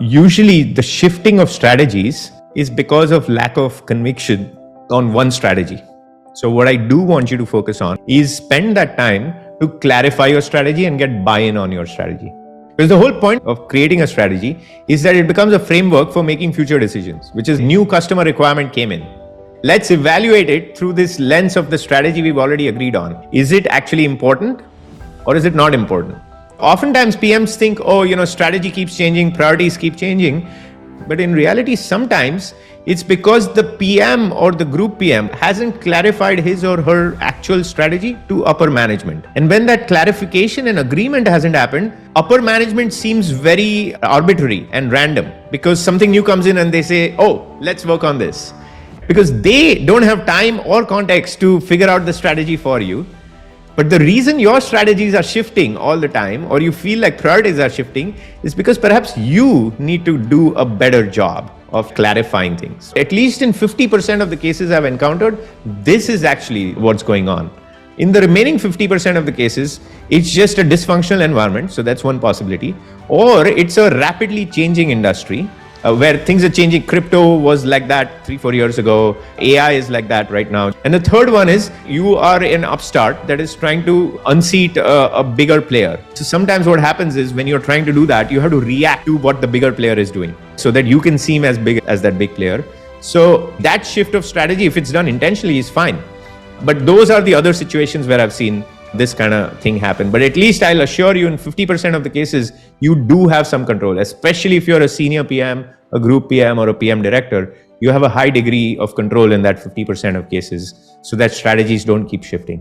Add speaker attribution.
Speaker 1: Usually the shifting of strategies is because of lack of conviction on one strategy. So what I do want you to focus on is spend that time to clarify your strategy and get buy-in on your strategy. Because the whole point of creating a strategy is that it becomes a framework for making future decisions, which is new customer requirement came in. Let's evaluate it through this lens of the strategy we've already agreed on. Is it actually important or is it not important? Oftentimes PMs think, strategy keeps changing, priorities keep changing. But in reality, sometimes it's because the PM or the group PM hasn't clarified his or her actual strategy to upper management. And when that clarification and agreement hasn't happened, upper management seems very arbitrary and random because something new comes in and they say, let's work on this. Because they don't have time or context to figure out the strategy for you. But the reason your strategies are shifting all the time, or you feel like priorities are shifting, is because perhaps you need to do a better job of clarifying things. At least in 50% of the cases I've encountered, this is actually what's going on. In the remaining 50% of the cases, it's just a dysfunctional environment, so that's one possibility. Or it's a rapidly changing industry where things are changing. Crypto was like that 3-4 years ago. AI is like that right now. And the third one is you are an upstart that is trying to unseat a bigger player. So sometimes what happens is when you're trying to do that, you have to react to what the bigger player is doing so that you can seem as big as that big player. So that shift of strategy, if it's done intentionally, is fine. But those are the other situations where I've seen this kind of thing happen. But at least I'll assure you in 50% of the cases, you do have some control, especially if you're a senior PM, a group PM or a PM director, you have a high degree of control in that 50% of cases so that strategies don't keep shifting.